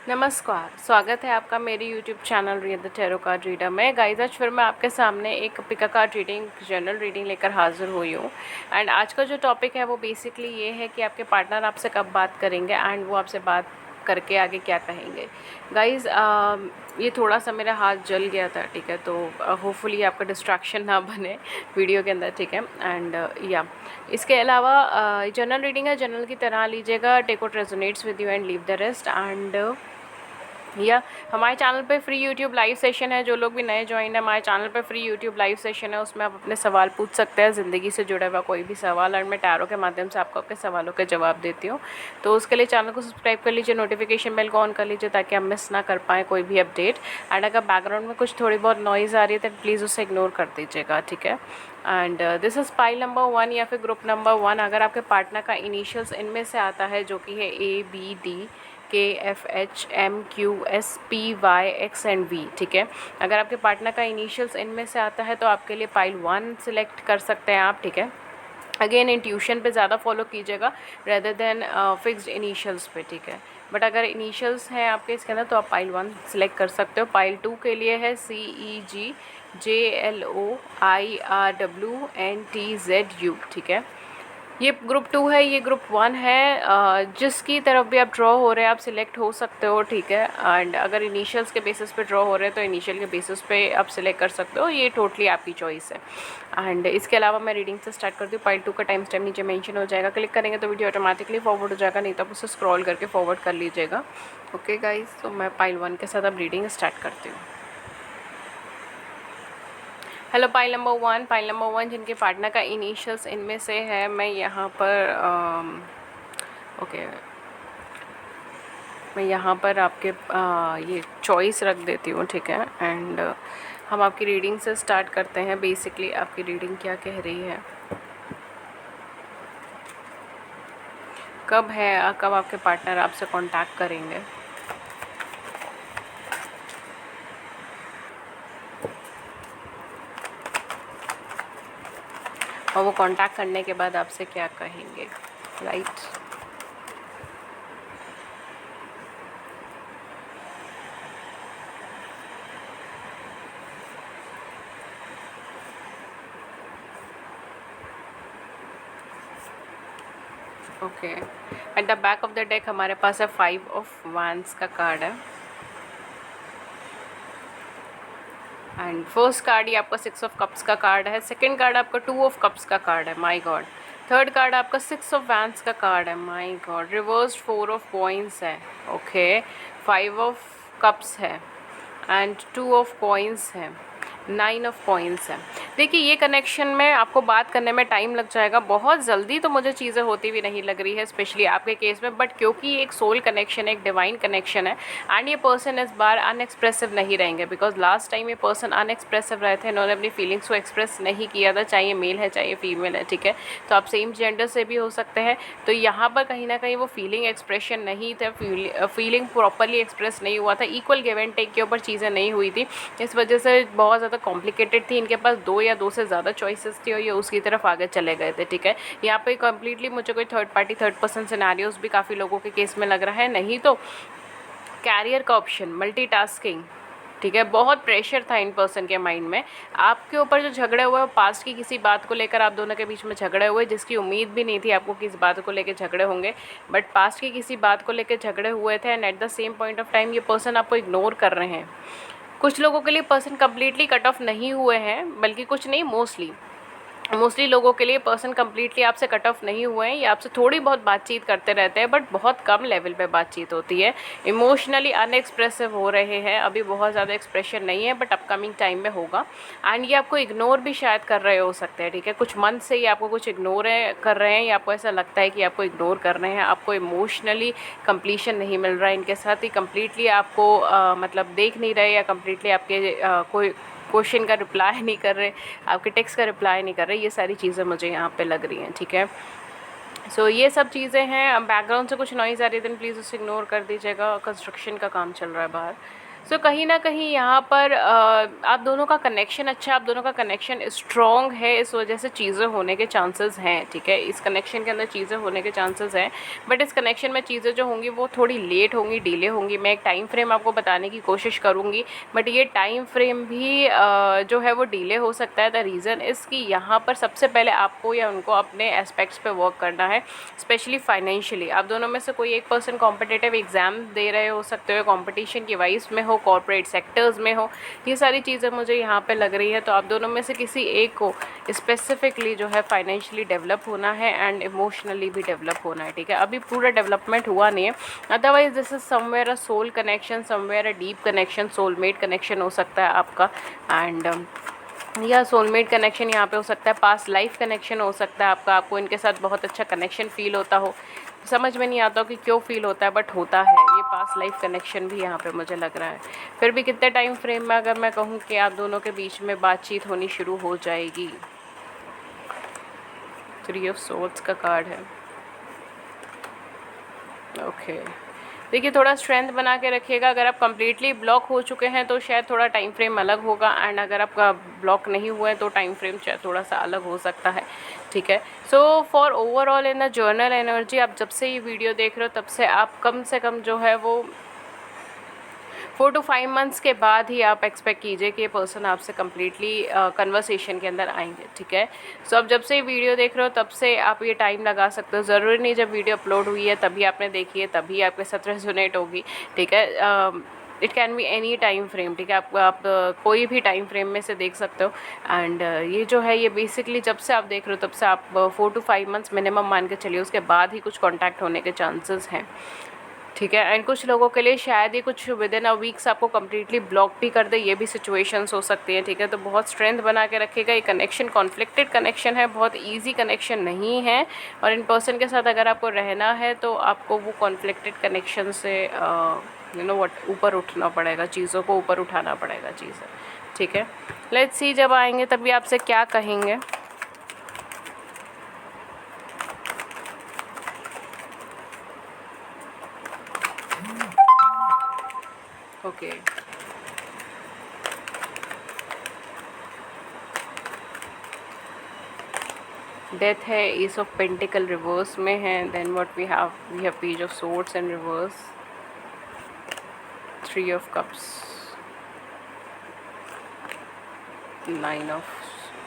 नमस्कार, स्वागत है आपका मेरे YouTube channel read the tarot card reader में। गाइस आज फिर मैं आपके सामने एक पिका कार्ड रीडिंग जनरल रीडिंग लेकर हाजिर हुई हूँ। एंड आज का जो टॉपिक है वो बेसिकली ये है कि आपके पार्टनर आपसे कब बात करेंगे एंड वो आपसे बात करके आगे क्या कहेंगे। गाइस ये थोड़ा सा मेरा हाथ जल गया था, ठीक है, तो होपफुली आपका डिस्ट्रैक्शन ना बने वीडियो के अंदर, ठीक है। एंड या इसके अलावा जनरल रीडिंग है, जनरल की तरह लीजिएगा, take what resonates with you and leave the rest. And या हमारे चैनल पे फ्री यूट्यूब लाइव सेशन है, जो लोग भी नए ज्वाइन है हमारे चैनल पे फ्री यूट्यूब लाइव सेशन है, उसमें आप अपने सवाल पूछ सकते हैं, ज़िंदगी से जुड़ा हुआ कोई भी सवाल, और मैं टैरो के माध्यम से आपको आपके सवालों के जवाब देती हूँ। तो उसके लिए चैनल को सब्सक्राइब कर लीजिए, नोटिफिकेशन बेल को ऑन कर लीजिए ताकि आप मिस ना कर पाएँ कोई भी अपडेट। एंड अगर बैकग्राउंड में कुछ थोड़ी बहुत नॉइज़ आ रही है तो प्लीज़ उसे इग्नोर कर दीजिएगा, ठीक है। And this is pile number 1 या फिर ग्रुप नंबर 1। अगर आपके पार्टनर का इनिशियल्स इनमें से आता है जो कि है ABD KFHMQSPYX एंड V, ठीक है। अगर आपके पार्टनर का इनिशियल्स इनमें से आता है तो आपके लिए पाइल 1 सिलेक्ट कर सकते हैं आप, ठीक है। अगेन इंट्यूशन पे ज़्यादा फॉलो कीजिएगा रेदर देन फिक्स्ड इनिशियल्स पे, ठीक है। बट अगर इनिशियल्स हैं आपके इसके अंदर तो आप पाइल 1 सिलेक्ट कर सकते हो। पाइल 2 के लिए है CEGJLOIRWNTZU, ठीक है। ये ग्रुप 2 है, ये ग्रुप 1 है। जिसकी तरफ भी आप ड्रॉ हो रहे हैं आप सिलेक्ट हो सकते हो, ठीक है। एंड अगर इनिशियल्स के बेसिस पे ड्रॉ हो रहे हैं तो इनिशियल के बेसिस पे आप सिलेक्ट कर सकते हो, ये टोटली आपकी चॉइस है। एंड इसके अलावा मैं रीडिंग से स्टार्ट करती हूँ। पाइल 2 का टाइम स्टैम्प नीचे मेंशन हो जाएगा, क्लिक करेंगे तो वीडियो ऑटोमेटिकली फॉरवर्ड हो जाएगा, नहीं तो आप उसे स्क्रॉल करके फॉरवर्ड कर लीजिएगा। ओके गाइज, तो मैं पाइल 1 के साथ अब रीडिंग स्टार्ट करती हूँ। Hello pile number 1, pile number 1 जिनके पार्टनर का इनिशियल्स इनमें से है, मैं यहाँ पर ओके मैं यहाँ पर आपके ये चॉइस रख देती हूँ, ठीक है। एंड हम आपकी रीडिंग से स्टार्ट करते हैं। बेसिकली आपकी रीडिंग क्या कह रही है, कब आपके पार्टनर आपसे कांटेक्ट करेंगे, और वो कांटेक्ट करने के बाद आपसे क्या कहेंगे, right. Okay, at the back of the deck हमारे पास है 5 ऑफ वांड्स का कार्ड है। एंड फर्स्ट कार्ड ये आपका 6 ऑफ कप्स का कार्ड है। सेकंड कार्ड आपका 2 ऑफ कप्स का कार्ड है, माय गॉड। थर्ड कार्ड आपका 6 ऑफ वैंड्स का कार्ड है, my God. Reversed 4 of coins है, ओके। 5 ऑफ कप्स है एंड 2 ऑफ कॉइंस है, 9 ऑफ कॉइंस है। देखिए ये कनेक्शन में आपको बात करने में टाइम लग जाएगा, बहुत जल्दी तो मुझे चीज़ें होती हुई नहीं लग रही है, स्पेशली आपके केस में। बट क्योंकि ये एक सोल कनेक्शन है, एक डिवाइन कनेक्शन है, एंड ये पर्सन इस बार अनएक्सप्रेसिव नहीं रहेंगे, बिकॉज लास्ट टाइम ये पर्सन अनएक्सप्रेसिव रहे थे, इन्होंने अपनी फीलिंग्स को एक्सप्रेस नहीं किया था, चाहे मेल है चाहे फीमेल है, ठीक है। तो आप सेम जेंडर से भी हो सकते हैं, तो यहाँ पर कहीं ना कहीं वो फीलिंग एक्सप्रेशन नहीं था, फीलिंग प्रॉपरली एक्सप्रेस नहीं हुआ था, इक्वल गिव एंड टेक के ऊपर चीज़ें नहीं हुई थी, इस वजह से बहुत ज़्यादा कॉम्प्लिकेटेड थी। इनके पास 2 या 2 से ज़्यादा चॉइसेस थी और ये उसकी तरफ आगे चले गए थे, ठीक है। यहाँ पे कम्प्लीटली मुझे कोई third party third person scenarios भी काफ़ी लोगों के केस में लग रहा है, नहीं तो कैरियर का ऑप्शन, मल्टीटास्किंग, ठीक है। बहुत प्रेशर था इन पर्सन के माइंड में आपके ऊपर। जो झगड़े हुए वो पास्ट की किसी बात को लेकर आप दोनों के बीच में झगड़े हुए, जिसकी उम्मीद भी नहीं थी आपको किस बात को लेकर झगड़े होंगे, बट पास्ट की किसी बात को लेकर झगड़े हुए थे। And at the same point of time ये पर्सन आपको इग्नोर कर रहे हैं। कुछ लोगों के लिए पर्सन कम्प्लीटली कट ऑफ नहीं हुए हैं, बल्कि कुछ नहीं, मोस्टली लोगों के लिए पर्सन कम्प्लीटली आपसे कट ऑफ नहीं हुए हैं, ये आपसे थोड़ी बहुत बातचीत करते रहते हैं, बट बहुत कम लेवल पे बातचीत होती है। इमोशनली अनएक्सप्रेसिव हो रहे हैं, अभी बहुत ज़्यादा एक्सप्रेशन नहीं है, बट अपकमिंग टाइम में होगा। एंड ये आपको इग्नोर भी शायद कर रहे हो सकते हैं, ठीक है। कुछ मंथ से ये आपको कुछ इग्नोर कर रहे हैं, या आपको ऐसा लगता है कि आपको इग्नोर कर रहे हैं, आपको इमोशनली कंप्लीशन नहीं मिल रहा है इनके साथ, ही कम्प्लीटली आपको मतलब देख नहीं रहे, या कम्प्लीटली आपके कोई क्वेश्चन का रिप्लाई नहीं कर रहे, आपके टेक्स्ट का रिप्लाई नहीं कर रहे, ये सारी चीज़ें मुझे यहाँ पे लग रही हैं, ठीक है। सो ये सब चीज़ें हैं। बैकग्राउंड से कुछ नॉइज़ आ रही है तो प्लीज़ उसे इग्नोर कर दीजिएगा, कंस्ट्रक्शन का काम चल रहा है बाहर। सो कहीं न कहीं यहाँ पर आप दोनों का कनेक्शन अच्छा है, आप दोनों का कनेक्शन स्ट्रॉन्ग है, इस वजह से चीज़ें होने के चांसेस हैं, ठीक है। इस कनेक्शन के अंदर चीज़ें होने के चांसेस हैं, बट इस कनेक्शन में चीज़ें जो होंगी वो थोड़ी लेट होंगी, डिले होंगी। मैं एक टाइम फ्रेम आपको बताने की कोशिश करूँगी, बट ये टाइम फ्रेम भी जो है वो डिले हो सकता है। द रीज़न इज़ कि यहाँ पर सबसे पहले आपको या उनको अपने एस्पेक्ट्स पे वर्क करना है, स्पेशली फाइनेंशियली। आप दोनों में से कोई एक पर्सन कॉम्पिटिटिव एग्ज़ाम दे रहे हो सकते हो, कॉम्पिटिशन की वाइज में हो, कॉर्पोरेट सेक्टर्स में हो, ये सारी चीज़ें मुझे यहाँ पे लग रही है। तो आप दोनों में से किसी एक को स्पेसिफिकली जो है फाइनेंशियली डेवलप होना है एंड इमोशनली भी डेवलप होना है, ठीक है। अभी पूरा डेवलपमेंट हुआ नहीं है, otherwise this is somewhere a soul connection, somewhere a deep connection, soulmate connection हो सकता है आपका। एंड या सोलमेट कनेक्शन यहाँ पे हो सकता है, पास्ट लाइफ कनेक्शन हो सकता है आपका, आपको इनके साथ बहुत अच्छा कनेक्शन फील होता हो। समझ में नहीं आता हो कि क्यों फील होता है, बट होता है। ये पास्ट लाइफ कनेक्शन भी यहाँ पे मुझे लग रहा है। फिर भी कितने टाइम फ्रेम में अगर मैं कहूँ कि आप दोनों के बीच में बातचीत होनी शुरू हो जाएगी। 3 ऑफ सोर्ड्स का कार्ड है। ओके, देखिए थोड़ा स्ट्रेंथ बना के रखिएगा। अगर आप कम्प्लीटली ब्लॉक हो चुके हैं तो शायद थोड़ा टाइम फ्रेम अलग होगा, एंड अगर आपका ब्लॉक नहीं हुआ है तो टाइम फ्रेम शायद थोड़ा सा अलग हो सकता है, ठीक है। So for overall in the journal energy, आप जब से ये वीडियो देख रहे हो तब से आप कम से कम जो है वो 4 to 5 मंथ्स के बाद ही आप एक्सपेक्ट कीजिए कि ये पर्सन आपसे कम्प्लीटली कन्वर्सेशन के अंदर आएंगे, ठीक है। सो अब जब से वीडियो देख रहे हो तब से आप ये टाइम लगा सकते हो, ज़रूरी नहीं जब वीडियो अपलोड हुई है तभी आपने देखी है तभी आपके साथ रेजोनेट होगी, ठीक है। It can be any time frame, ठीक है। आप कोई भी टाइम फ्रेम में से देख सकते हो। एंड ये जो है ये बेसिकली जब से आप देख रहे हो तब से आप 4 to 5 मंथ्स मिनिमम मान के चलिए, उसके बाद ही कुछ कॉन्टैक्ट होने के चांसेस हैं, ठीक है। एंड कुछ लोगों के लिए शायद ये कुछ विद इन अ वीक्स आपको कम्प्लीटली ब्लॉक भी कर दे, ये भी सिचुएशंस हो सकती हैं, ठीक है। तो बहुत स्ट्रेंथ बना के रखिएगा। ये कनेक्शन कॉन्फ्लिक्टेड कनेक्शन है, बहुत इजी कनेक्शन नहीं है, और इन पर्सन के साथ अगर आपको रहना है तो आपको वो कॉन्फ्लिक्टेड कनेक्शन से यू नो व्हाट ऊपर उठना पड़ेगा, चीज़ों को ऊपर उठाना पड़ेगा चीज़ें, ठीक है। लेट्स सी जब आएंगे तभी आपसे क्या कहेंगे। ओके, डेथ है, ईस ऑफ पेंटिकल रिवर्स में है। Then what we have page of swords and reverse, 3 of cups, 9 of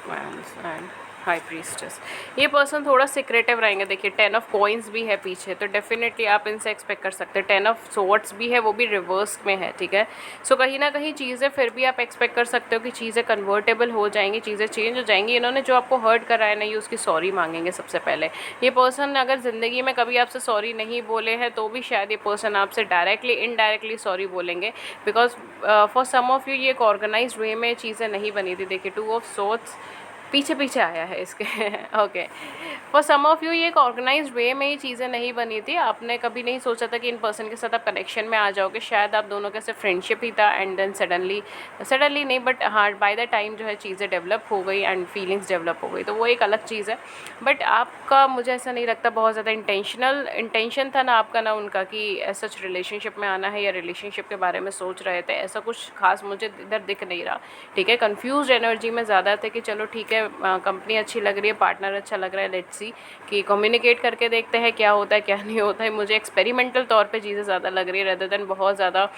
wands and high priestess. ये पर्सन थोड़ा सिक्रेटिव रहेंगे। देखिए 10 ऑफ कॉइन्स भी है पीछे, तो डेफिनेटली आप इनसे एक्सपेक्ट कर सकते हैं। 10 ऑफ सोर्ड्स भी है, वो भी रिवर्स में है, ठीक है। सो कहीं ना कहीं चीज़ें फिर भी आप एक्सपेक्ट कर सकते हो कि चीज़ें कन्वर्टेबल हो जाएंगी, चीज़ें चेंज हो जाएंगी। इन्होंने जो आपको हर्ट करा है ना, ये उसकी सॉरी मांगेंगे सबसे पहले। ये पर्सन अगर ज़िंदगी में कभी आपसे सॉरी नहीं बोले हैं तो भी शायद ये पर्सन आपसे डायरेक्टली इनडायरेक्टली सॉरी बोलेंगे, because for some of you ये एक ऑर्गेनाइज वे में चीज़ें नहीं बनी थी। देखिए 2 ऑफ सोर्ड्स पीछे पीछे आया है इसके okay, for some of you ये एक ऑर्गेनाइज्ड वे में ये चीज़ें नहीं बनी थी। आपने कभी नहीं सोचा था कि इन पर्सन के साथ आप कनेक्शन में आ जाओगे। शायद आप दोनों के सिर्फ फ्रेंडशिप ही था, एंड देन सडनली नहीं, बट हाँ बाय द टाइम जो है चीज़ें डेवलप हो गई एंड फीलिंग्स डेवलप हो गई, तो वो एक अलग चीज़ है। बट आपका मुझे ऐसा नहीं लगता बहुत ज़्यादा इंटेंशन था ना आपका ना उनका कि सच रिलेशनशिप में आना है या रिलेशनशिप के बारे में सोच रहे थे। ऐसा कुछ खास मुझे इधर दिख नहीं रहा, ठीक है। कन्फ्यूज एनर्जी में ज़्यादा थे कि चलो ठीक है, कंपनी अच्छी लग रही है, पार्टनर अच्छा लग रहा है, लेट्स सी कि कम्युनिकेट करके देखते हैं क्या होता है क्या नहीं होता है। मुझे एक्सपेरिमेंटल तौर पे चीज़ें ज़्यादा लग रही है रेदर देन बहुत ज़्यादा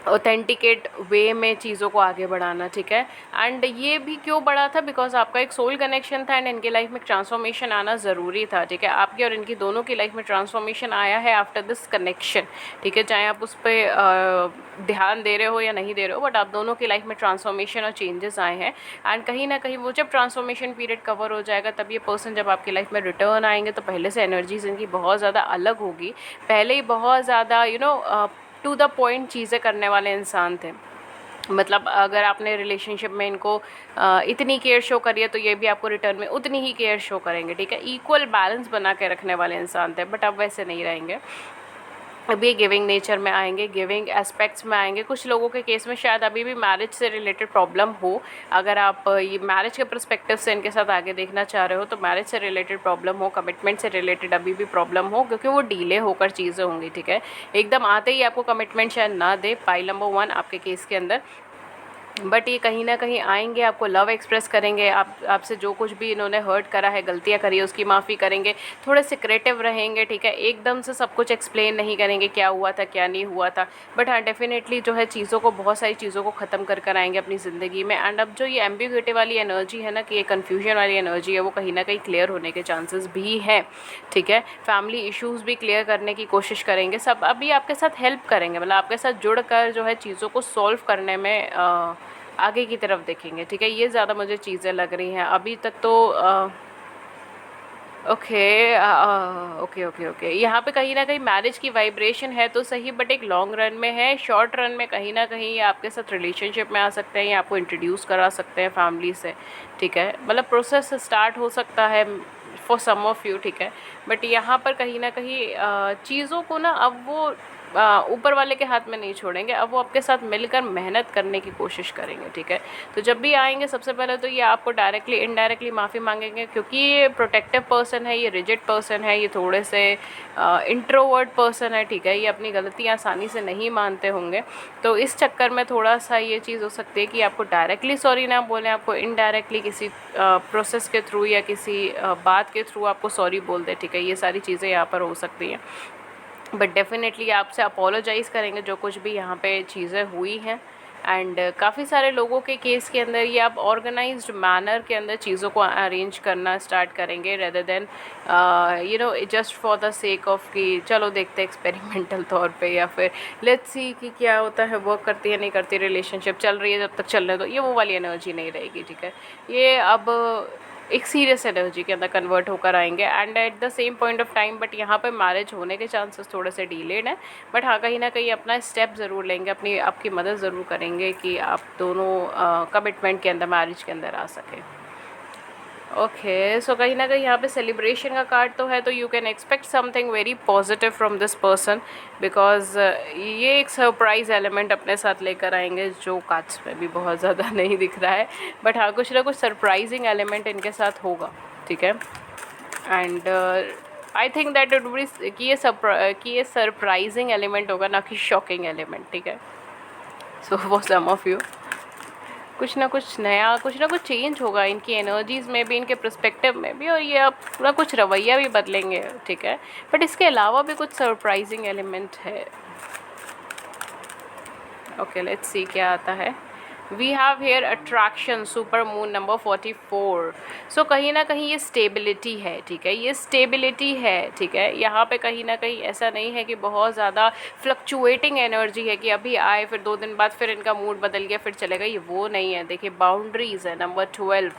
ऑथेंटिकेट वे में चीज़ों को आगे बढ़ाना, ठीक है। एंड ये भी क्यों बढ़ा था, बिकॉज आपका एक सोल कनेक्शन था एंड इनके लाइफ में ट्रांसफॉर्मेशन आना ज़रूरी था, ठीक है। आपकी और इनकी दोनों की लाइफ में ट्रांसफॉर्मेशन आया है आफ्टर दिस कनेक्शन, ठीक है। चाहे आप उस पर ध्यान दे रहे हो या नहीं दे रहे हो, बट आप दोनों की लाइफ में ट्रांसफॉर्मेशन और चेंजेस आए हैं। एंड कहीं ना कहीं वो जब ट्रांसफॉर्मेशन पीरियड कवर हो जाएगा तब ये पर्सन जब आपकी लाइफ में रिटर्न आएंगे तो पहले से एनर्जीज इनकी बहुत ज़्यादा अलग होगी। पहले ही बहुत ज़्यादा टू द पॉइंट चीज़ें करने वाले इंसान थे। मतलब अगर आपने रिलेशनशिप में इनको इतनी केयर शो करी है तो ये भी आपको रिटर्न में उतनी ही केयर शो करेंगे, ठीक है। इक्वल बैलेंस बना के रखने वाले इंसान थे, बट अब वैसे नहीं रहेंगे। अभी गिविंग नेचर में आएंगे, गिविंग एस्पेक्ट्स में आएंगे। कुछ लोगों के केस में शायद अभी भी मैरिज से रिलेटेड प्रॉब्लम हो। अगर आप ये मैरिज के पर्सपेक्टिव से इनके साथ आगे देखना चाह रहे हो तो मैरिज से रिलेटेड प्रॉब्लम हो, कमिटमेंट से रिलेटेड अभी भी प्रॉब्लम हो, क्योंकि वो डिले होकर चीज़ें होंगी, ठीक है। एकदम आते ही आपको कमिटमेंट शायद ना दे पाइल नंबर 1 आपके केस के अंदर, बट ये कहीं ना कहीं आएंगे, आपको लव एक्सप्रेस करेंगे, आपसे जो कुछ भी इन्होंने हर्ट करा है, गलतियां करी है, उसकी माफ़ी करेंगे। थोड़े सिक्रेटिव रहेंगे, ठीक है, एकदम से सब कुछ एक्सप्लेन नहीं करेंगे क्या हुआ था क्या नहीं हुआ था, बट हाँ डेफिनेटली जो है चीज़ों को, बहुत सारी चीज़ों को ख़त्म कर आएंगे अपनी ज़िंदगी में। एंड अब जो ये एम्बिग्यूटी वाली एनर्जी है ना, कि ये कन्फ्यूजन वाली एनर्जी है, वो कहीं ना कहीं क्लियर होने के चांसेस भी हैं, ठीक है। फैमिली इश्यूज़ भी क्लियर करने की कोशिश करेंगे, सब अभी आपके साथ हेल्प करेंगे, मतलब आपके साथ जुड़ कर जो है चीज़ों को सॉल्व करने में आगे की तरफ देखेंगे, ठीक है। ये ज़्यादा मुझे चीज़ें लग रही हैं अभी तक तो। ओके ओके ओके ओके, यहाँ पे कहीं ना कहीं मैरिज की वाइब्रेशन है तो सही, बट एक लॉन्ग रन में है। शॉर्ट रन में कहीं ना कहीं ये आपके साथ रिलेशनशिप में आ सकते हैं, या आपको इंट्रोड्यूस करा सकते हैं फैमिली से, ठीक है। मतलब प्रोसेस स्टार्ट हो सकता है फॉर सम ऑफ यू, ठीक है। बट यहाँ पर कहीं ना कहीं चीज़ों को ना अब वो ऊपर वाले के हाथ में नहीं छोड़ेंगे, अब वो आपके साथ मिलकर मेहनत करने की कोशिश करेंगे, ठीक है। तो जब भी आएंगे सबसे पहले तो ये आपको डायरेक्टली इनडायरेक्टली माफ़ी मांगेंगे, क्योंकि ये प्रोटेक्टिव पर्सन है, ये रिजिड पर्सन है, ये थोड़े से इंट्रोवर्ट पर्सन है, ठीक है। ये अपनी गलतियाँ आसानी से नहीं मानते होंगे, तो इस चक्कर में थोड़ा सा ये चीज़ हो सकती है कि आपको डायरेक्टली सॉरी ना बोलें, आपको इनडायरेक्टली किसी प्रोसेस के थ्रू या किसी बात के थ्रू आपको सॉरी बोल दे, ठीक है। ये सारी चीज़ें यहाँ पर हो सकती हैं, बट डेफिनेटली आपसे अपोलोजाइज़ करेंगे जो कुछ भी यहाँ पे चीज़ें हुई हैं। एंड काफ़ी सारे लोगों के केस के अंदर ये आप ऑर्गेनाइज्ड मैनर के अंदर चीज़ों को अरेंज करना स्टार्ट करेंगे, rather than you know just for the sake of कि चलो देखते हैं एक्सपेरिमेंटल तौर पे, या फिर लेट्स सी कि क्या होता है, वर्क करती है नहीं करती, रिलेशनशिप चल रही है जब तक चलने दो, ये वो वाली एनर्जी नहीं रहेगी, ठीक है। ये अब एक सीरियस एनर्जी के अंदर कन्वर्ट होकर आएंगे, and at the same point of time, but यहाँ पे मैरिज होने के चांसेस थोड़े से डिलेड हैं, बट हाँ कहीं ना कहीं अपना स्टेप ज़रूर लेंगे, अपनी आपकी मदद ज़रूर करेंगे कि आप दोनों कमिटमेंट के अंदर, मैरिज के अंदर आ सकें। ओके, सो कहीं ना कहीं यहाँ पे सेलिब्रेशन का कार्ड तो है, तो you can expect something very positive from this person, because ये एक सरप्राइज एलिमेंट अपने साथ लेकर आएंगे जो कार्ड्स में भी बहुत ज़्यादा नहीं दिख रहा है, बट हाँ कुछ ना कुछ सरप्राइजिंग एलिमेंट इनके साथ होगा, ठीक है। And I think that it be कि ये सरप्राइजिंग एलिमेंट होगा, ना कि शॉकिंग एलिमेंट, ठीक है। So for some of you कुछ ना कुछ नया, कुछ ना कुछ चेंज होगा इनकी एनर्जीज़ में भी, इनके पर्सपेक्टिव में भी, और ये अब पूरा कुछ रवैया भी बदलेंगे, ठीक है। बट इसके अलावा भी कुछ सरप्राइजिंग एलिमेंट है। ओके लेट्स सी क्या आता है। We have here attraction, super moon number 44। So कहीं ना कहीं ये स्टेबिलिटी है, ठीक है, ये स्टेबिलिटी है, ठीक है। यहाँ पे कहीं ना कहीं ऐसा नहीं है कि बहुत ज़्यादा फ्लक्चुएटिंग एनर्जी है कि अभी आए फिर 2 दिन बाद फिर इनका मूड बदल गया फिर चलेगा, ये वो नहीं है। देखिए बाउंड्रीज़ है नंबर 12।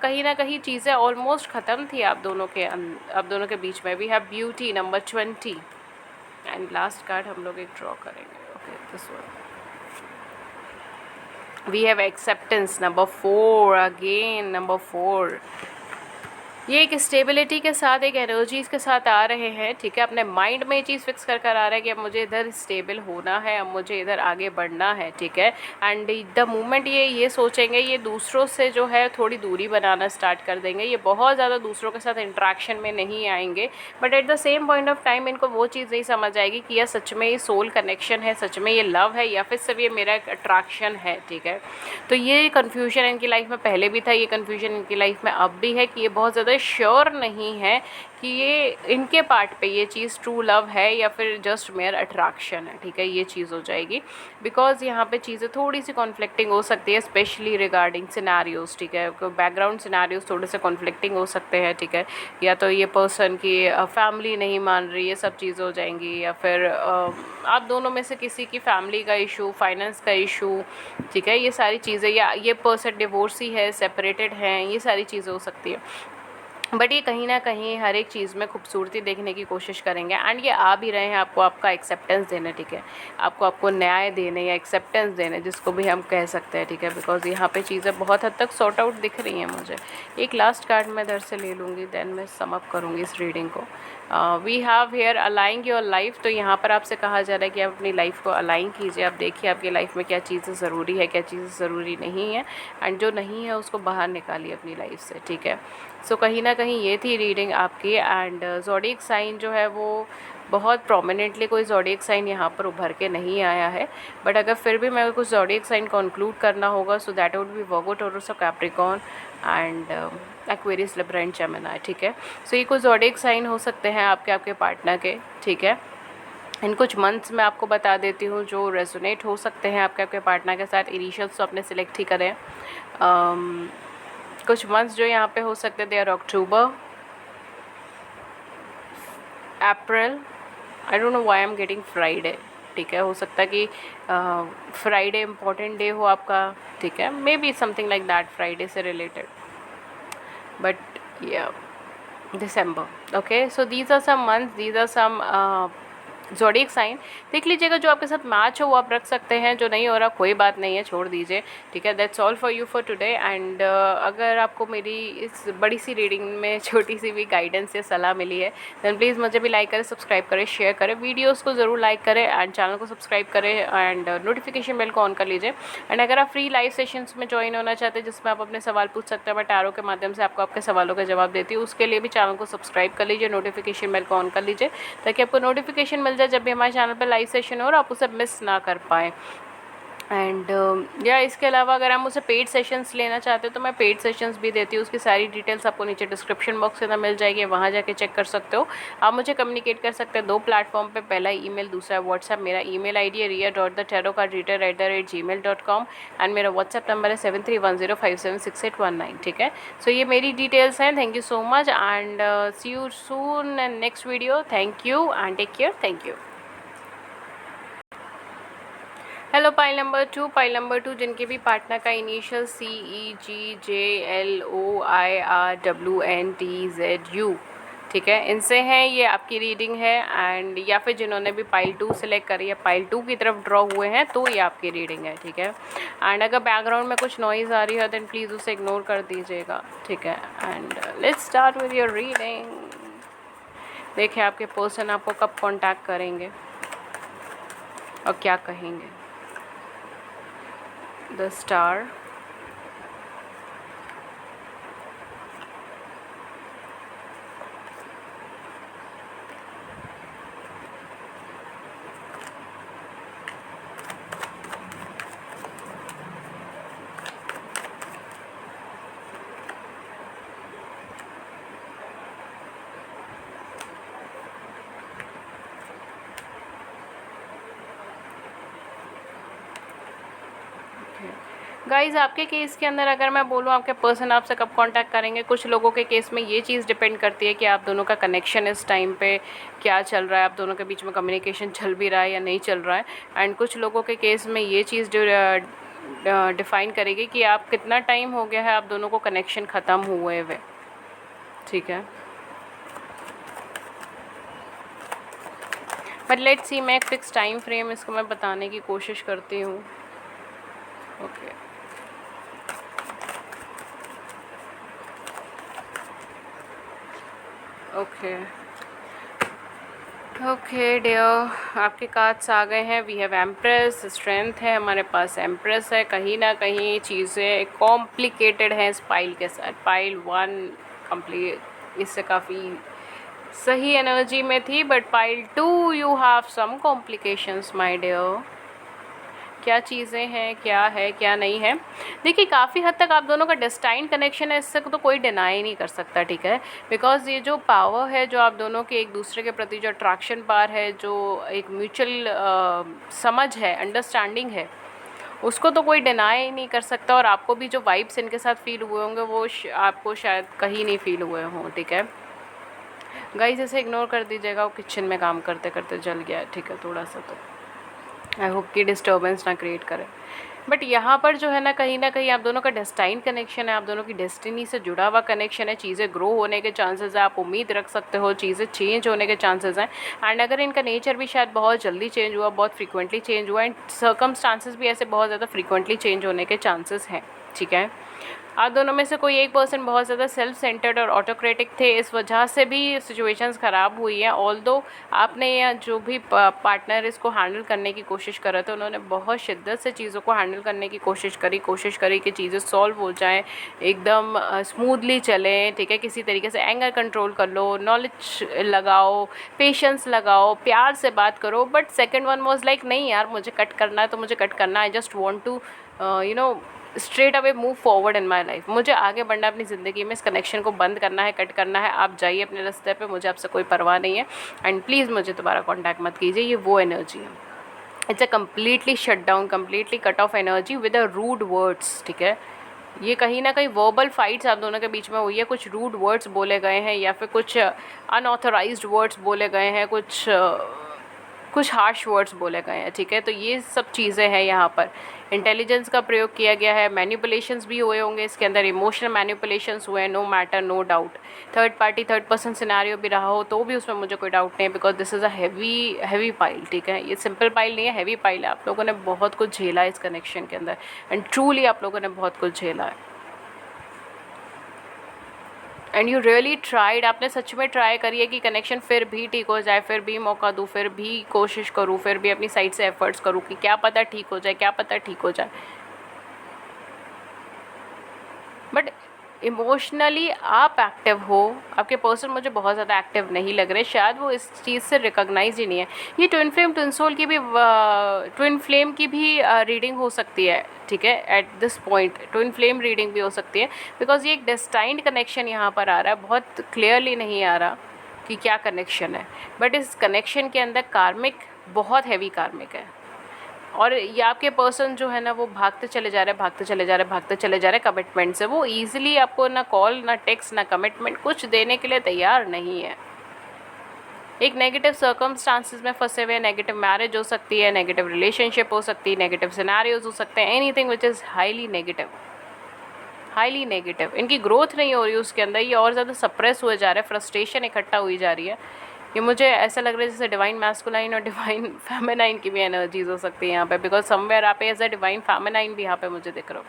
कहीं ना कहीं चीज़ें ऑलमोस्ट ख़त्म थी आप दोनों के बीच में। We have beauty number 20 and last card हम लोग एक ड्रॉ करेंगे। Okay this one, we have acceptance number 4 again, number 4। ये एक स्टेबिलिटी के साथ, एक एनर्जीज़ के साथ आ रहे हैं, ठीक है। अपने माइंड में ये चीज़ फिक्स कर आ रहा है कि अब मुझे इधर स्टेबल होना है, अब मुझे इधर आगे बढ़ना है, ठीक है। एंड द मोमेंट ये सोचेंगे, ये दूसरों से जो है थोड़ी दूरी बनाना स्टार्ट कर देंगे, ये बहुत ज़्यादा दूसरों के साथ इंट्रैक्शन में नहीं आएंगे, but at the same point of time इनको वो चीज़ नहीं समझ आएगी कि यह सच में ये सोल कनेक्शन है, सच में ये लव है, या फिर सिर्फ ये मेरा एक अट्रैक्शन है, ठीक है। तो ये कन्फ्यूजन इनकी लाइफ में पहले भी था, ये कन्फ्यूजन इनकी लाइफ में अब भी है कि ये बहुत ज़्यादा श्योर नहीं है कि ये इनके पार्ट पे ये चीज़ ट्रू लव है या फिर जस्ट मेयर अट्रैक्शन है, ठीक है। ये चीज़ हो जाएगी बिकॉज यहाँ पे चीज़ें थोड़ी सी कॉन्फ्लिक्टिंग हो सकती है, स्पेशली रिगार्डिंग सिनेरियोज, ठीक है। बैकग्राउंड सिनेरियोज थोड़े से कॉन्फ्लिक्टिंग हो सकते हैं, ठीक है। या तो ये पर्सन की फैमिली नहीं मान रही, ये सब चीज़ें हो जाएंगी, या फिर आप दोनों में से किसी की फैमिली का इशू, फाइनेंस का इशू, ठीक है। ये सारी चीज़ें, या ये पर्सन डिवोर्सी है, सेपरेटेड हैं, ये सारी चीज़ें हो सकती है। बट ये कहीं ना कहीं हर एक चीज़ में खूबसूरती देखने की कोशिश करेंगे, एंड ये आ भी रहे हैं आपको आपका एक्सेप्टेंस देने, ठीक है। आपको न्याय देने या एक्सेप्टेंस देने, जिसको भी हम कह सकते हैं, ठीक है। बिकॉज यहाँ पे चीज़ें बहुत हद तक सॉर्ट आउट दिख रही हैं मुझे। एक लास्ट कार्ड मैं इधर से ले लूँगी, देन मैं सम अप करूँगी इस रीडिंग को। We have here aligning your life, तो यहाँ पर आपसे कहा जा रहा है कि आप अपनी लाइफ को अलाइन कीजिए। आप देखिए आपकी लाइफ में क्या चीज़ें ज़रूरी है, क्या चीज़ें ज़रूरी नहीं है, एंड जो नहीं है उसको बाहर निकालिए अपनी लाइफ से, ठीक है। सो कहीं ना कहीं ये थी रीडिंग आपकी। एंड ज़ोडिएक साइन जो है वो बहुत प्रोमिनेंटली कोई ज़ोडिएक साइन यहाँ पर उभर के नहीं आया है, बट अगर फिर भी मेरे को ज़ोडिएक साइन कंक्लूड करना होगा so that would be Virgo, Taurus और Capricorn and Aquarius, Libra and Gemini, ठीक है। सो ये कुछ ज़ोडिएक साइन हो सकते हैं आपके पार्टनर के, ठीक है। इन कुछ मंथ्स मैं आपको बता देती हूँ जो रेजोनेट हो सकते हैं आपके पार्टनर के साथ। इनिशियल्स तो अपने सिलेक्ट ही करें। कुछ मंथ्स जो यहाँ पे हो सकते थे, October, April, I don't know why I am getting Friday, ठीक है। हो सकता है कि फ्राइडे इम्पॉर्टेंट डे हो आपका, ठीक है, maybe something like that, Friday से रिलेटेड, बट या December, okay. So these are some months, these are some zodiac sign. देख लीजिएगा जो आपके साथ मैच हो वो आप रख सकते हैं, जो नहीं हो रहा कोई बात नहीं है, छोड़ दीजिए, ठीक है। That's all for you for today. And अगर आपको मेरी इस बड़ी सी रीडिंग में छोटी सी भी गाइडेंस या सलाह मिली है देन प्लीज़ मुझे भी लाइक करें, सब्सक्राइब करें, शेयर करें, वीडियोज़ को ज़रूर लाइक करें एंड चैनल को सब्सक्राइब करें एंड नोटिफिकेशन बेल को ऑन कर लीजिए। एंड अगर आप फ्री लाइव सेशंस में ज्वाइन होना चाहते हैं जिसमें आप अपने सवाल पूछ सकते हैं, मैं टैरो के माध्यम से आपको आपके सवालों का जवाब देती हूँ, उसके लिए भी चैनल को सब्सक्राइब कर लीजिए, नोटिफिकेशन बेल को ऑन कर लीजिए ताकि आपको नोटिफिकेशन मिल जाए जब भी हमारे चैनल पर लाइव सेशन हो और आप उसे मिस ना कर पाएँ। एंड या इसके अलावा अगर आप मुझसे पेड सेशंस लेना चाहते हो तो मैं पेड सेशंस भी देती हूँ, उसकी सारी डिटेल्स आपको नीचे डिस्क्रिप्शन बॉक्स के अंदर मिल जाएगी, वहाँ जाके चेक कर सकते हो। आप मुझे कम्युनिकेट कर सकते हैं 2 प्लेटफॉर्म पे, पहला ईमेल, दूसरा व्हाट्सएप। मेरा ईमेल आईडी है ria.thetarotcardreader@gmail.com एंड मेरा व्हाट्सएप नंबर है 7310576819, ठीक है। सो ये मेरी डिटेल्स हैं। Thank you so much and see you soon and next video. Thank you and take care. Thank you. Hello pile number 2 जिनके भी पार्टनर का इनिशियल CEGJLOIRWNTZU, ठीक है, इनसे हैं, ये आपकी रीडिंग है। एंड या फिर जिन्होंने भी पाइल 2 सेलेक्ट करी है, पाइल 2 की तरफ ड्रॉ हुए हैं, तो ये आपकी रीडिंग है, ठीक है। एंड अगर बैकग्राउंड में कुछ नॉइज़ आ रही है देन प्लीज़ उसे इग्नोर कर दीजिएगा, ठीक है। And let's start with your reading. देखिए आपके पर्सन आपको कब कॉन्टैक्ट करेंगे और क्या कहेंगे। The star, गाइज़ आपके केस के अंदर अगर मैं बोलूँ आपके पर्सन आपसे कब कांटेक्ट करेंगे, कुछ लोगों के केस में ये चीज़ डिपेंड करती है कि आप दोनों का कनेक्शन इस टाइम पे क्या चल रहा है, आप दोनों के बीच में कम्युनिकेशन चल भी रहा है या नहीं चल रहा है। एंड कुछ लोगों के केस में ये चीज़ जो डिफ़ाइन करेगी कि आप कितना टाइम हो गया है आप दोनों को कनेक्शन ख़त्म हुए हुए, ठीक है। बट लेट्स सी, मैं एक फिक्स टाइम फ्रेम इसको मैं बताने की कोशिश करती हूँ, ओके। ओके डियर, आपके कार्ड्स आ गए हैं। वी हैव एम्प्रेस, स्ट्रेंथ है हमारे पास, एम्प्रेस है। कहीं ना कहीं चीज़ें कॉम्प्लिकेटेड हैं इस पाइल के साथ। पाइल 1 कंप्लीट इससे काफ़ी सही एनर्जी में थी, but pile 2 you have some complications my dear. क्या चीज़ें हैं, क्या है क्या नहीं है। देखिए काफ़ी हद तक आप दोनों का डेस्टाइन कनेक्शन है, इससे तो कोई डिनाई नहीं कर सकता, ठीक है। बिकॉज ये जो पावर है जो आप दोनों के एक दूसरे के प्रति जो अट्रैक्शन पावर है, जो एक म्यूचुअल समझ है, अंडरस्टैंडिंग है, उसको तो कोई डिनाई नहीं कर सकता। और आपको भी जो वाइब्स इनके साथ फील हुए होंगे वो आपको शायद कहीं नहीं फील हुए हों, ठीक है। गाइस इसे इग्नोर कर दीजिएगा, वो किचन में काम करते करते जल गया, ठीक है, थोड़ा सा, तो आई होप कि डिस्टर्बेंस ना क्रिएट करे। बट यहाँ पर जो है ना कहीं आप दोनों का डेस्टाइन कनेक्शन है, आप दोनों की डेस्टिनी से जुड़ा हुआ कनेक्शन है। चीज़ें ग्रो होने के चांसेस है, आप उम्मीद रख सकते हो, चीज़ें चेंज होने के चांसेस हैं। एंड अगर इनका नेचर भी शायद बहुत जल्दी चेंज हुआ, बहुत फ्रीक्वेंटली चेंज हुआ, एंड सर्कमस्टांसेस भी ऐसे बहुत ज़्यादा फ्रीक्वेंटली चेंज होने के चांसेस हैं, ठीक है। आप दोनों में से कोई एक पर्सन बहुत ज़्यादा सेल्फ सेंटर्ड और ऑटोक्रेटिक थे, इस वजह से भी सिचुएशंस ख़राब हुई हैं। ऑल्दो आपने या जो भी पार्टनर इसको हैंडल करने की कोशिश कर रहे थे, उन्होंने बहुत शिद्दत से चीज़ों को हैंडल करने की कोशिश करी कि चीज़ें सॉल्व हो जाएं, एकदम स्मूथली चलें, ठीक है। किसी तरीके से एंगर कंट्रोल कर लो, नॉलेज लगाओ, पेशेंस लगाओ, प्यार से बात करो। But second one was like नहीं यार, मुझे कट करना है तो मुझे कट करना है। I just want to straight away move forward in my life. मुझे आगे बढ़ना है अपनी ज़िंदगी में, इस कनेक्शन को बंद करना है, कट करना है। आप जाइए अपने रास्ते पे, मुझे आपसे कोई परवाह नहीं है एंड प्लीज़ मुझे दोबारा कॉन्टैक्ट मत कीजिए। ये वो एनर्जी है, it's a completely shut down, completely cut off energy with a rude words, ठीक है। ये कहीं ना कहीं वर्बल फाइट्स आप दोनों के बीच में हुई है, कुछ रूड वर्ड्स बोले गए हैं या फिर कुछ अनऑथराइज्ड वर्ड्स बोले गए हैं, कुछ हार्श वर्ड्स बोले गए हैं, ठीक है। तो ये सब चीज़ें हैं, यहाँ पर इंटेलिजेंस का प्रयोग किया गया है, मैनिपुलेशंस भी हुए होंगे इसके अंदर, इमोशनल मैनिपुलेशंस हुए हैं, no matter, no doubt. Third party, third person scenario भी रहा हो तो भी उसमें मुझे कोई डाउट नहीं है, because this is a heavy pile, ठीक है। ये सिंपल पाइल नहीं है, हैवी पाइल है। आप लोगों ने बहुत कुछ झेला है इस कनेक्शन के अंदर एंड ट्रूली आप लोगों ने बहुत कुछ झेला है एंड यू रियली ट्राइड। आपने सच में ट्राई करी है कि कनेक्शन फिर भी ठीक हो जाए, फिर भी मौका दूँ, फिर भी कोशिश करूँ, फिर भी अपनी साइड से एफर्ट्स करूँ कि क्या पता ठीक हो जाए, क्या पता ठीक हो जाए। बट इमोशनली आप एक्टिव हो, आपके पर्सन मुझे बहुत ज़्यादा एक्टिव नहीं लग रहे, शायद वो इस चीज़ से रिकॉग्नाइज ही नहीं है। ये ट्विन फ्लेम ट्विन सोल की भी रीडिंग हो सकती है, ठीक है। At this point twin flame reading भी हो सकती है, बिकॉज ये एक डेस्टाइंड कनेक्शन यहाँ पर आ रहा है, बहुत क्लियरली नहीं आ रहा कि क्या कनेक्शन है। बट इस कनेक्शन के अंदर कार्मिक, बहुत हैवी कार्मिक है और ये आपके पर्सन जो है ना, वो भागते चले जा रहे कमिटमेंट से। वो ईजिली आपको ना कॉल, ना टेक्स्ट, ना कमिटमेंट कुछ देने के लिए तैयार नहीं है। एक नेगेटिव सर्कमस्टांसिस में फंसे हुए, नेगेटिव मैरिज हो सकती है, नेगेटिव रिलेशनशिप हो सकती है, नेगेटिव सिनेरियोज हो सकते हैं, anything which is highly negative. इनकी ग्रोथ नहीं हो रही उसके अंदर, ये और ज़्यादा सप्रेस हुए जा रहा है, फ्रस्ट्रेशन इकट्ठा हुई जा रही है। ये मुझे ऐसा लग रहा है जैसे डिवाइन मैस्कुलाइन और डिवाइन फेमिनाइन की भी एनर्जीज हो सकती है यहाँ पे, बिकॉज समवेयर आप एज अ डिवाइन फेमिनाइन भी यहाँ पे मुझे दिख रहा हो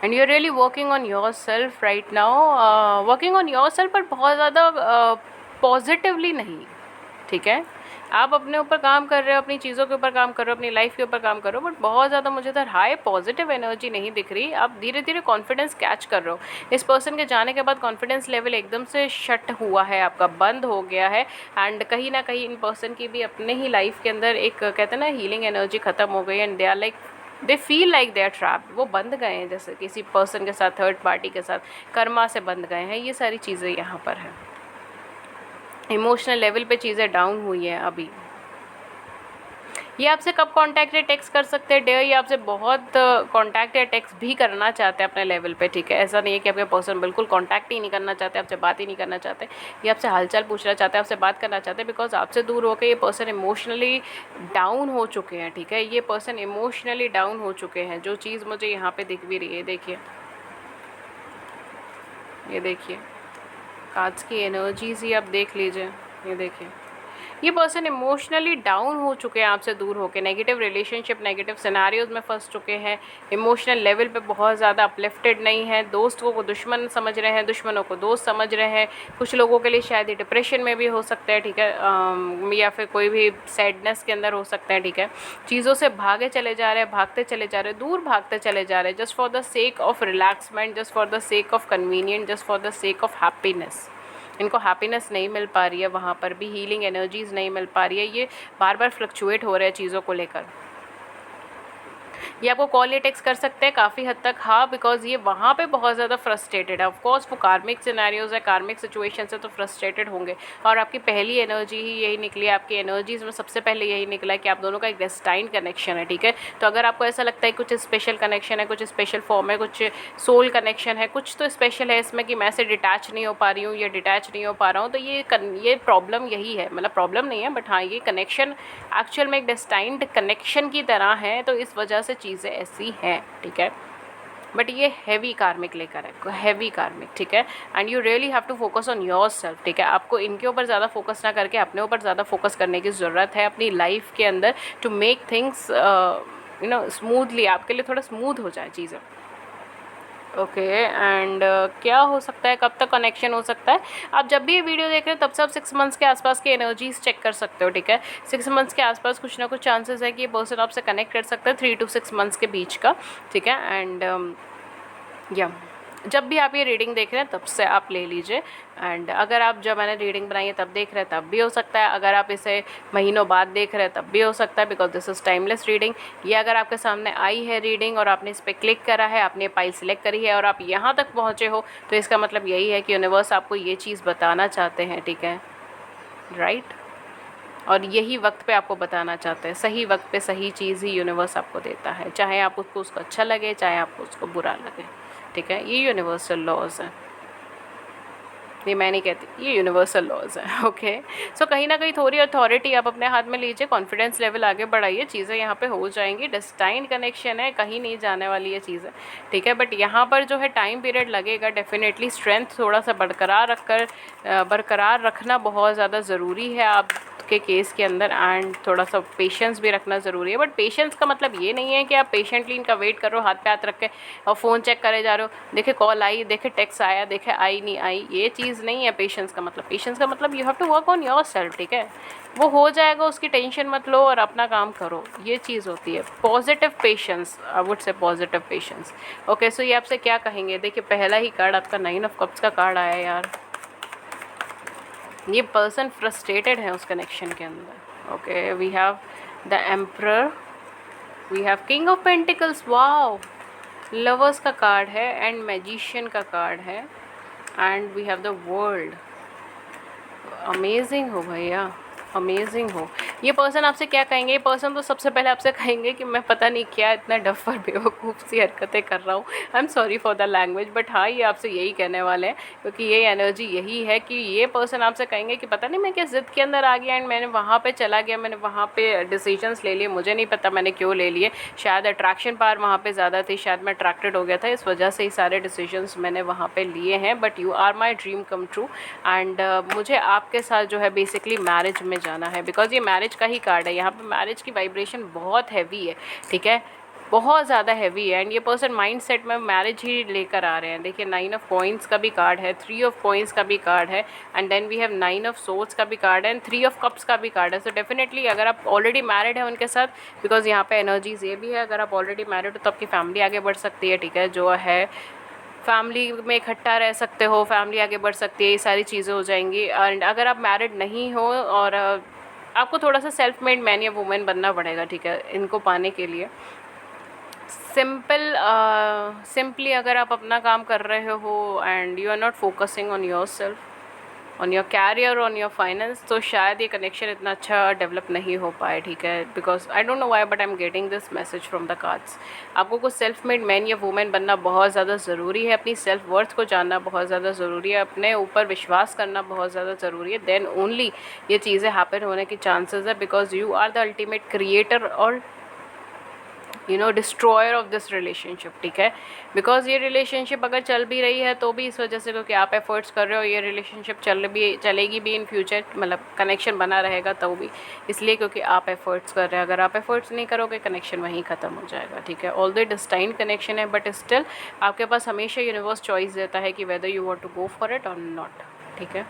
and you are really working on yourself right now, working on yourself, पर बहुत ज़्यादा पॉजिटिवली नहीं, ठीक है। आप अपने ऊपर काम कर रहे हो, अपनी चीज़ों के ऊपर काम कर रहे हो, अपनी लाइफ के ऊपर काम कर रहे हो, बट बहुत ज़्यादा मुझे इधर हाई पॉजिटिव एनर्जी नहीं दिख रही। आप धीरे धीरे कॉन्फिडेंस कैच कर रहे हो। इस पर्सन के जाने के बाद कॉन्फिडेंस लेवल एकदम से शट हुआ है, आपका बंद हो गया है एंड कहीं ना कहीं इन पर्सन की भी अपने ही लाइफ के अंदर एक कहते हैं ना हीलिंग एनर्जी ख़त्म हो गई and they are like, they feel like they are trapped. वो बंद गए हैं, जैसे किसी पर्सन के साथ, थर्ड पार्टी के साथ, कर्मा से बंद गए हैं। ये सारी चीज़ें यहाँ पर है। इमोशनल लेवल पे चीज़ें डाउन हुई हैं अभी। ये आपसे कब कांटेक्ट या टेक्स्ट कर सकते हैं डेयर, ये आपसे बहुत कांटेक्ट या टेक्स्ट भी करना चाहते हैं अपने लेवल पे, ठीक है। ऐसा नहीं है कि आपके पर्सन बिल्कुल कांटेक्ट ही नहीं करना चाहते, आपसे बात ही नहीं करना चाहते। ये आपसे हालचाल पूछना चाहते हैं, आपसे बात करना चाहते हैं, बिकॉज आपसे दूर होकर ये पर्सन इमोशनली डाउन हो चुके हैं, ठीक है। ये पर्सन इमोशनली डाउन हो चुके हैं, जो चीज़ मुझे यहाँ पे दिख भी रही है। देखिए, ये देखिए कार्ड्स की एनर्जीज ही आप देख लीजिए। ये देखिए, ये पर्सन इमोशनली डाउन हो चुके हैं आपसे दूर होकर, नेगेटिव रिलेशनशिप, नेगेटिव सिनेरियोज में फंस चुके हैं, इमोशनल लेवल पे बहुत ज़्यादा अपलिफ्टेड नहीं है, दोस्तों को दुश्मन समझ रहे हैं, दुश्मनों को दोस्त समझ रहे हैं। कुछ लोगों के लिए शायद ये डिप्रेशन में भी हो सकता है, ठीक है, या फिर कोई भी सैडनेस के अंदर हो सकता है, ठीक है। चीज़ों से भागते चले जा रहे हैं, दूर भागते चले जा रहे हैं, just for the sake of relaxment, just for the sake of convenient, just for the sake of happiness. इनको हैप्पीनेस नहीं मिल पा रही है, वहाँ पर भी हीलिंग एनर्जीज़ नहीं मिल पा रही है। ये बार बार फ्लक्चुएट हो रहे हैं चीज़ों को लेकर। ये आपको कॉल या टेक्स्ट कर सकते हैं काफ़ी हद तक, हाँ, बिकॉज ये वहाँ पे बहुत ज़्यादा फ्रस्ट्रेटेड है। ऑफकोर्स वो कार्मिक सिनेरियोज है, कार्मिक सिचुएशन से तो फ्रस्ट्रेटेड होंगे और आपकी पहली एनर्जी ही यही निकली है। आपकी एनर्जीज़ में सबसे पहले यही निकला है कि आप दोनों का एक डेस्टाइन्ड कनेक्शन है, ठीक है। तो अगर आपको ऐसा लगता है कुछ स्पेशल कनेक्शन है, कुछ स्पेशल फॉर्म है, कुछ सोल कनेक्शन है, कुछ तो स्पेशल है इसमें कि मैं से डिटैच नहीं हो पा रही हूँ या डिटैच नहीं हो पा रहा हूँ, तो ये प्रॉब्लम यही है। मतलब प्रॉब्लम नहीं है, बट हाँ, ये कनेक्शन एक्चुअल में एक डेस्टाइन्ड कनेक्शन की तरह है, तो इस वजह से चीज़ें ऐसी हैं, ठीक है। बट ये हैवी कार्मिक लेकर है, हैवी कार्मिक, ठीक है। And you really have to focus on yourself, ठीक है। आपको इनके ऊपर ज़्यादा फोकस ना करके अपने ऊपर ज़्यादा फोकस करने की ज़रूरत है अपनी लाइफ के अंदर, टू मेक थिंग्स स्मूथली, आपके लिए थोड़ा स्मूथ हो जाए चीज़ें। ओके एंड क्या हो सकता है, कब तक कनेक्शन हो सकता है? आप जब भी ये वीडियो देख रहे हो तब से आप 6 मंथ्स के आसपास की एनर्जीज चेक कर सकते हो, ठीक है? 6 मंथ्स के आसपास कुछ ना कुछ चांसेस है कि ये पर्सन आपसे कनेक्ट कर सकता है 3 to 6 मंथ्स के बीच का, ठीक है? एंड या जब भी आप ये रीडिंग देख रहे हैं तब से आप ले लीजिए। एंड अगर आप जब मैंने रीडिंग बनाई है तब देख रहे हैं तब भी हो सकता है, अगर आप इसे महीनों बाद देख रहे हैं तब भी हो सकता है, because this is timeless reading. ये अगर आपके सामने आई है रीडिंग और आपने इस पर क्लिक करा है, आपने पाइल सिलेक्ट करी है और आप यहाँ तक पहुँचे हो, तो इसका मतलब यही है कि यूनिवर्स आपको ये चीज़ बताना चाहते हैं, ठीक है? राइट? और यही वक्त पे आपको बताना चाहते हैं, सही वक्त पे सही चीज़ ही यूनिवर्स आपको देता है, चाहे आपको उसको अच्छा लगे चाहे आपको उसको बुरा लगे, ठीक है? ये यूनिवर्सल लॉज हैं, ये मैं नहीं कहती, ये यूनिवर्सल लॉज हैं। ओके, सो कहीं ना कहीं थोड़ी अथॉरिटी आप अपने हाथ में लीजिए, कॉन्फिडेंस लेवल आगे बढ़ाइए, चीज़ें यहाँ पे हो जाएंगी। डेस्टाइन कनेक्शन है, कहीं नहीं जाने वाली ये चीज़ें, ठीक है? बट यहाँ पर जो है टाइम पीरियड लगेगा डेफिनेटली। स्ट्रेंथ थोड़ा सा बरकरार रखना बहुत ज़्यादा ज़रूरी है आप के केस के अंदर, एंड थोड़ा सा पेशेंस भी रखना ज़रूरी है। बट पेशेंस का मतलब ये नहीं है कि आप पेशेंटली इनका वेट कर रहे हो, हाथ पे हाथ रख के, और फ़ोन चेक करे जा रहे हो, देखे कॉल आई, देखे टेक्स्ट आया, देखे आई नहीं आई, ये चीज़ नहीं है पेशेंस का मतलब। पेशेंस का मतलब you have to work on yourself, ठीक है? वो हो जाएगा, उसकी टेंशन मत लो और अपना काम करो, ये चीज़ होती है positive patience, I would say positive patience. Okay, so ये आपसे क्या कहेंगे? देखिए पहला ही कार्ड आपका 9 ऑफ कप्स का कार्ड आया यार। ये पर्सन फ्रस्ट्रेटेड है उस कनेक्शन के अंदर। Okay, we have the emperor, we have king of pentacles, wow, lovers का कार्ड है एंड मैजिशियन का कार्ड है, and we have the world. Amazing हो भैया, अमेजिंग हो। ये पर्सन आपसे क्या कहेंगे? ये पर्सन तो सबसे पहले आपसे कहेंगे कि मैं पता नहीं क्या इतना डफर बेवकूफ़ सी हरकतें कर रहा हूँ, I am sorry for the language, but हाँ ये आपसे यही कहने वाले हैं, क्योंकि ये एनर्जी यही है कि ये पर्सन आपसे कहेंगे कि पता नहीं मैं किस ज़िद के अंदर आ गया एंड मैंने वहाँ पे चला गया, मैंने वहाँ पे डिसीजंस ले लिए, मुझे नहीं पता मैंने क्यों ले लिए, शायद अट्रैक्शन पावर वहाँ पे ज़्यादा थी, शायद मैं अट्रैक्टेड हो गया था, इस वजह से ही सारे डिसीजंस मैंने वहाँ पे लिए हैं। But you are my dream come true, and मुझे आपके साथ जो है बेसिकली मैरिज में जाना है, बिकॉज ये मैरिज का ही कार्ड है। यहाँ पे मैरिज की वाइब्रेशन बहुत हैवी है, ठीक है? बहुत ज़्यादा हैवी है, एंड ये पर्सन माइंड सेट में मैरिज ही लेकर आ रहे हैं। देखिए 9 ऑफ कॉइंस का भी कार्ड है, 3 ऑफ कॉइंस का भी कार्ड है, and then we have 9 of swords का भी कार्ड है, एंड 3 ऑफ कप्स का भी कार्ड है। सो डेफिनेटली अगर आप ऑलरेडी मैरिड है उनके साथ, बिकॉज यहाँ पे एनर्जीज ये भी है, अगर आप ऑलरेडी मैरिड हो तो आपकी फैमिली आगे बढ़ सकती है, ठीक है? जो है फैमिली में इकट्ठा रह सकते हो, फैमिली आगे बढ़ सकती है, ये सारी चीज़ें हो जाएंगी। एंड अगर आप मैरिड नहीं हो और आपको थोड़ा सा सेल्फ मेड मैन या वुमेन बनना पड़ेगा, ठीक है, इनको पाने के लिए। सिंपली अगर आप अपना काम कर रहे हो and you are not focusing on yourself, on your career, on your finance, तो शायद ये कनेक्शन इतना अच्छा डेवलप नहीं हो पाए, ठीक है? Because I don't know why but I am getting this message from the cards. आपको कुछ सेल्फ मेड मैन या वुमेन बनना बहुत ज़्यादा ज़रूरी है, अपनी सेल्फ वर्थ को जानना बहुत ज़्यादा ज़रूरी है, अपने ऊपर विश्वास करना बहुत ज़्यादा ज़रूरी है, देन ओनली ये चीज़ें हैपन होने की चांसेस है, because you are the ultimate creator और डिस्ट्रॉयर ऑफ दिस रिलेशनशिप, ठीक है? बिकॉज ये रिलेशनशिप अगर चल भी रही है तो भी इस वजह से, क्योंकि आप एफर्ट्स कर रहे हो, ये रिलेशनशिप चलेगी भी इन फ्यूचर, मतलब कनेक्शन बना रहेगा तो भी इसलिए क्योंकि आप एफर्ट्स कर रहे हैं। अगर आप एफर्ट्स नहीं करोगे कनेक्शन वहीं ख़त्म हो जाएगा, ठीक है? ऑल द डिस्टाइन कनेक्शन है, बट स्टिल आपके पास हमेशा यूनिवर्स चॉइस देता है कि whether you want to go for it और नॉट, ठीक है?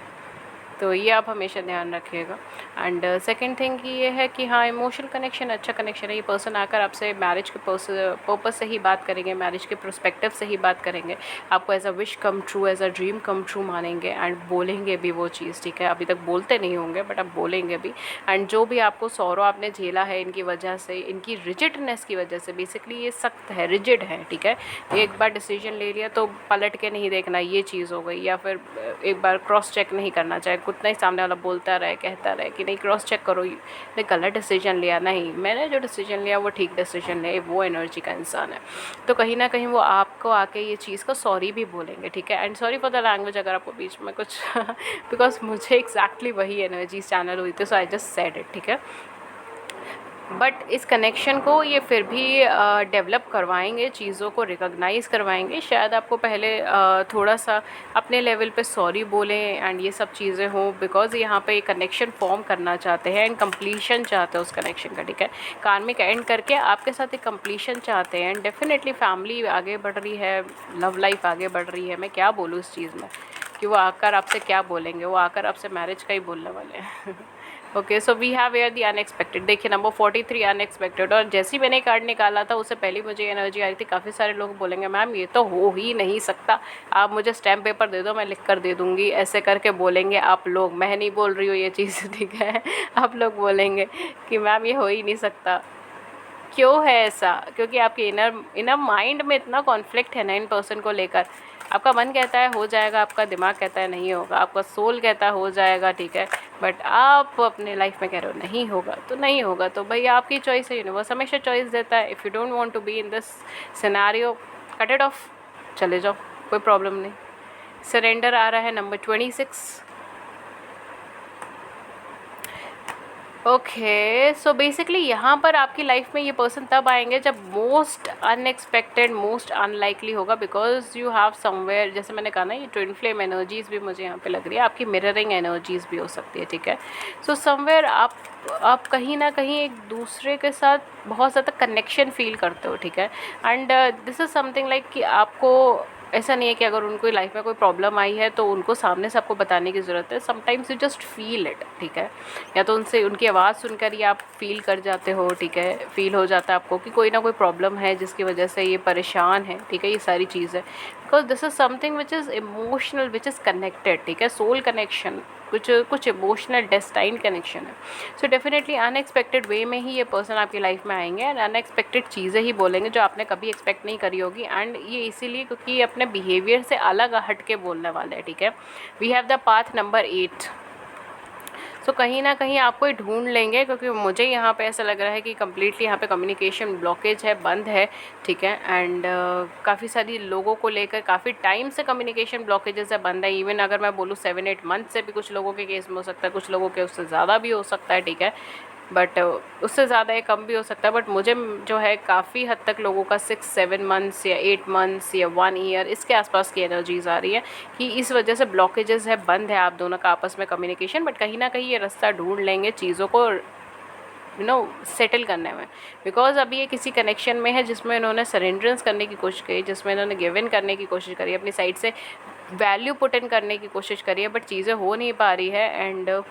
तो ये आप हमेशा ध्यान रखिएगा। एंड सेकंड थिंग ये है कि हाँ, इमोशनल कनेक्शन अच्छा कनेक्शन है। ये पर्सन आकर आपसे मैरिज के पर्पस से ही बात करेंगे, मैरिज के प्रोस्पेक्टिव से ही बात करेंगे, आपको as a wish come true, as a dream come true मानेंगे, एंड बोलेंगे भी वो चीज़, ठीक है? अभी तक बोलते नहीं होंगे बट अब बोलेंगे भी। एंड जो भी आपको सौरव आपने झेला है इनकी वजह से, इनकी रिजिडनेस की वजह से, बेसिकली ये सख्त है, रिजिड है, ठीक है? एक बार डिसीजन ले लिया तो पलट के नहीं देखना, ये चीज़ हो गई, या फिर एक बार क्रॉस चेक नहीं करना, चाहे उतना ही सामने वाला बोलता रहे, कहता रहे कि नहीं क्रॉस चेक करो, ने गलत डिसीजन लिया, नहीं मैंने जो डिसीजन लिया वो ठीक डिसीजन लिया, वो एनर्जी का इंसान है। तो कहीं ना कहीं वो आपको आके ये चीज़ का सॉरी भी बोलेंगे, ठीक है? And sorry for the language अगर आपको बीच में कुछ बिकॉज मुझे एग्जैक्टली वही एनर्जी चैनल हुई थी, सो आई जस्ट सेड इट, ठीक है? बट इस कनेक्शन को ये फिर भी डेवलप करवाएंगे, चीज़ों को रिकॉग्नाइज़ करवाएंगे। शायद आपको पहले थोड़ा सा अपने लेवल पे सॉरी बोलें एंड ये सब चीज़ें हों, बिकॉज़ यहाँ पे एक कनेक्शन फॉर्म करना चाहते हैं एंड कंप्लीशन चाहते हैं उस कनेक्शन का, ठीक है। कार्मिक एंड करके आपके साथ एक कंप्लीशन चाहते हैं एंड डेफिनेटली फैमिली आगे बढ़ रही है, लव लाइफ आगे बढ़ रही है। मैं क्या बोलूँ इस चीज़ में कि वो आकर आपसे क्या बोलेंगे, वो आकर आपसे मैरिज का ही बोलने वाले हैं। Okay, so we have here the unexpected. देखिए नंबर 43 अनएक्सपेक्टेड, और जैसे ही मैंने कार्ड निकाला था उससे पहले मुझे एनर्जी आई थी, काफ़ी सारे लोग बोलेंगे मैम ये तो हो ही नहीं सकता, आप मुझे स्टैम्प पेपर दे दो मैं लिख कर दे दूँगी, ऐसे करके बोलेंगे आप लोग। मैं नहीं बोल रही हूँ ये चीज़, ठीक है। आप लोग बोलेंगे कि मैम ये हो ही नहीं सकता। क्यों है ऐसा? क्योंकि आपके इनर इनर माइंड में इतना कॉन्फ्लिक्ट है ना इन पर्सन को लेकर। आपका मन कहता है हो जाएगा, आपका दिमाग कहता है नहीं होगा, आपका सोल कहता है हो जाएगा, ठीक है, बट आप अपने लाइफ में कह रहे हो नहीं होगा, तो नहीं होगा। तो भाई आपकी चॉइस है, यूनिवर्स हमेशा चॉइस देता है। If you don't want to be in this scenario, cut it off, चले जाओ, कोई प्रॉब्लम नहीं। सरेंडर आ रहा है नंबर 26। ओके, सो बेसिकली यहाँ पर आपकी लाइफ में ये पर्सन तब आएंगे जब मोस्ट अनएक्सपेक्टेड, मोस्ट अनलाइकली होगा, बिकॉज यू हैव समवेयर, जैसे मैंने कहा ना, ये ट्विन फ्लेम एनर्जीज़ भी मुझे यहाँ पे लग रही है, आपकी मिररिंग एनर्जीज़ भी हो सकती है, ठीक है। सो समवेयर आप कहीं ना कहीं एक दूसरे के साथ बहुत ज़्यादा कनेक्शन फील करते हो, ठीक है। And this is something like कि आपको ऐसा नहीं है कि अगर उनको लाइफ में कोई प्रॉब्लम आई है तो उनको सामने से आपको बताने की ज़रूरत है। Sometimes you just feel it, ठीक है, या तो उनसे उनकी आवाज़ सुनकर ही आप फील कर जाते हो, ठीक है, फील हो जाता है आपको कि कोई ना कोई प्रॉब्लम है जिसकी वजह से ये परेशान है, ठीक है, ये सारी चीज़ें। Because this is something which is emotional, which is connected, ठीक है, सोल कनेक्शन, कुछ इमोशनल डेस्टाइन कनेक्शन है। सो डेफिनेटली अनएक्सपेक्टेड वे में ही ये पर्सन आपकी लाइफ में आएंगे एंड अनएक्सपेक्टेड चीज़ें ही बोलेंगे जो आपने कभी एक्सपेक्ट नहीं करी होगी। एंड ये इसीलिए क्योंकि ये अपने बिहेवियर से अलग हट के बोलने वाले हैं, ठीक है। We have the path number 8। So कहीं ना कहीं आपको ही ढूंढ लेंगे, क्योंकि मुझे यहाँ पे ऐसा लग रहा है कि कम्प्लीटली यहाँ पे कम्युनिकेशन ब्लॉकेज है, बंद है, ठीक है। एंड काफ़ी सारी लोगों को लेकर काफ़ी टाइम से कम्युनिकेशन ब्लॉकेजेस है, बंद है। इवन अगर मैं बोलूँ 7-8 मंथ से भी कुछ लोगों के केस में हो सकता है, कुछ लोगों के उससे ज़्यादा भी हो सकता है, ठीक है, बट उससे ज़्यादा या कम भी हो सकता है। बट मुझे जो है काफ़ी हद तक लोगों का 6-7 मंथ्स या 8 मंथ्स या 1 ईयर इसके आसपास की एनर्जीज आ रही है कि इस वजह से ब्लॉकेजेस है, बंद है आप दोनों का आपस में कम्युनिकेशन। बट कहीं ना कहीं ये रास्ता ढूंढ लेंगे चीज़ों को सेटल करने में, बिकॉज अभी ये किसी कनेक्शन में है जिसमें इन्होंने सरेंडरेंस करने की कोशिश करी, जिसमें इन्होंने गिव इन करने की कोशिश करी, अपनी साइड से वैल्यू पुट इन करने की कोशिश करी है, बट चीज़ें हो नहीं पा रही है एंड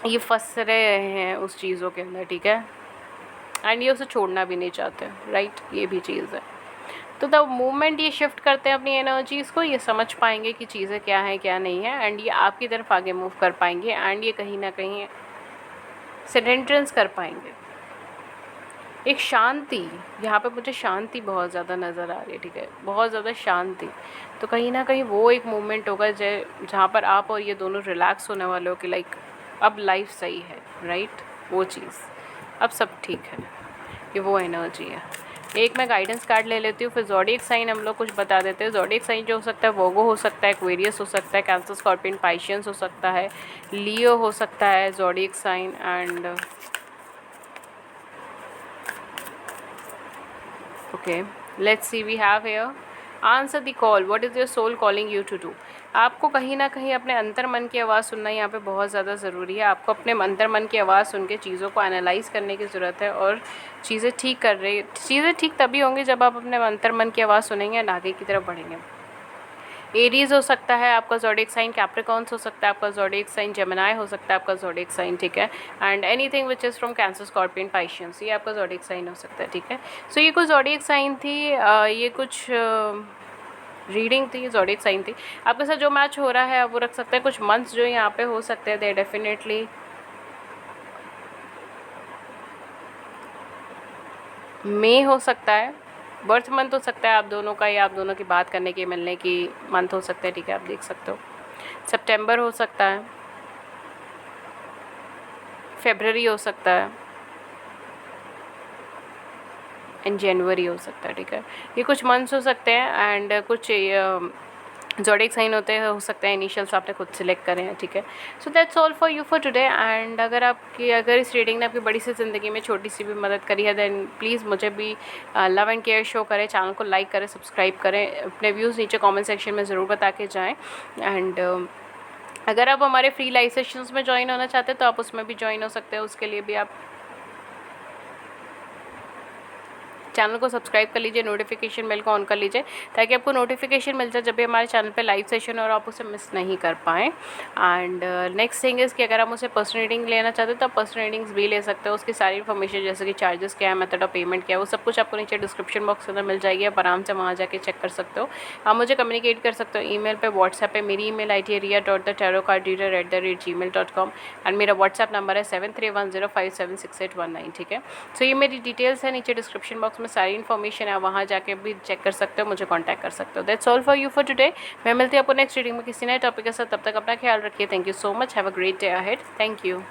ये फंस रहे हैं उस चीज़ों के अंदर, ठीक है। एंड ये उसे छोड़ना भी नहीं चाहते, राइट, ये भी चीज़ है। तो द मूवमेंट ये शिफ्ट करते हैं अपनी एनर्जीज़ को, ये समझ पाएंगे कि चीज़ें क्या हैं क्या नहीं है, एंड ये आपकी तरफ आगे मूव कर पाएंगे एंड ये कहीं ना कहीं सेडेंट्रेंस कर पाएंगे। एक शांति, यहाँ पे मुझे शांति बहुत ज़्यादा नज़र आ रही है, ठीक है, बहुत ज़्यादा शांति। तो कहीं ना कहीं वो एक मूवमेंट होगा जहाँ पर आप और ये दोनों रिलैक्स होने वाले हो कि लाइक अब लाइफ सही है, राइट, वो चीज़ अब सब ठीक है, ये वो एनर्जी है। एक मैं गाइडेंस कार्ड ले लेती हूँ, फिर ज़ोडिएक साइन हम लोग कुछ बता देते हैं। ज़ोडिएक साइन जो हो सकता है वोगो हो सकता है, एक्वेरियस हो सकता है, कैंसर, स्कॉर्पियन, पाइशियंस हो सकता है, लियो हो सकता है zodiac sign. And okay, let's see, we have here answer the call, what is your soul calling you to do। आपको कहीं ना कहीं अपने अंतर मन की आवाज़ सुनना यहाँ पे बहुत ज़्यादा ज़रूरी है। आपको अपने अंतर मन की आवाज़ सुन के चीज़ों को एनालाइज़ करने की ज़रूरत है और चीज़ें ठीक तभी होंगी जब आप अपने अंतर मन की आवाज़ सुनेंगे और आगे की तरफ बढ़ेंगे। एरीज हो सकता है आपका ज़ोडिएक साइन, कैप्रिकॉर्न्स हो सकता है आपका ज़ोडिएक साइन, जेमिनी हो सकता है आपका ज़ोडिएक साइन, ठीक है। And anything which is from Cancer, scorpion, Pisceans, ये आपका ज़ोडिएक साइन हो सकता है, ठीक है। सो ये कुछ ज़ोडिएक साइन थी, ये कुछ रीडिंग थी, ज़ोडिएक साइन थी। आपके साथ जो मैच हो रहा है आप वो रख सकते हैं। कुछ मंथ्स जो यहाँ पे हो सकते हैं, दे डेफिनेटली मई हो सकता है, बर्थ मंथ हो सकता है आप दोनों का, या आप दोनों की बात करने की, मिलने की मंथ हो सकते हैं, ठीक है, आप देख सकते हो। सितंबर हो सकता है, फरवरी हो सकता है एंड जनवरी हो सकता है, ठीक है। ये कुछ मंथ्स हो सकते हैं एंड कुछ ज़ोडिएक साइन होते हैं, हो सकता है इनिशियल्स आपने खुद सिलेक्ट करें हैं, ठीक है। So that's all for you for today. And अगर इस रीडिंग ने आपकी बड़ी सी ज़िंदगी में छोटी सी भी मदद करी है, देन प्लीज़ मुझे भी लव एंड केयर शो करें, चैनल को लाइक करें, सब्सक्राइब करें, अपने व्यूज़ नीचे कमेंट सेक्शन में ज़रूर बता के जाएँ। एंड अगर आप हमारे फ्री लाइव सेशंस में ज्वाइन होना चाहते हैं तो आप उसमें भी ज्वाइन हो सकते हैं। उसके लिए भी आप चैनल को सब्सक्राइब कर लीजिए, नोटिफिकेशन बेल को ऑन कर लीजिए, ताकि आपको नोटिफिकेशन मिल जाए जब भी हमारे चैनल पे लाइव सेशन हो और आप उसे मिस नहीं कर पाएँ। एंड नेक्स्ट थिंग इज़ कि अगर आप मुझसे पर्सनल रीडिंग लेना चाहते हो तो आप पर्सनल रीडिंग्स भी ले सकते हो। उसकी सारी इन्फॉर्मेशन जैसे कि चार्जेस क्या है, मेथड ऑफ पेमेंट क्या है, वो सब कुछ आपको नीचे डिस्क्रिप्शन बॉक्स के अंदर मिल जाएगी। आप आराम से वहाँ जाके चेक कर सकते हो। आप मुझे कम्युनिकेट कर सकते हो ईमेल पे, व्हाट्सएप पे। मेरी ईमेल ID है ria.thetarotcardreader@gmail.com एंड मेरा व्हाट्सएप नंबर है 7310576819, ठीक है। सो ये मेरी डिटेल्स है, नीचे डिस्क्रिप्शन बॉक्स में सारी इन्फॉर्मेशन है, वहाँ जाके भी चेक कर सकते हो, मुझे कांटेक्ट कर सकते हो। That's all for you for today. मैं मिलती हूँ आपको नेक्स्ट रीडिंग में किसी नए टॉपिक के साथ। तब तक अपना ख्याल रखिए। Thank you so much. Have a great day ahead. Thank you.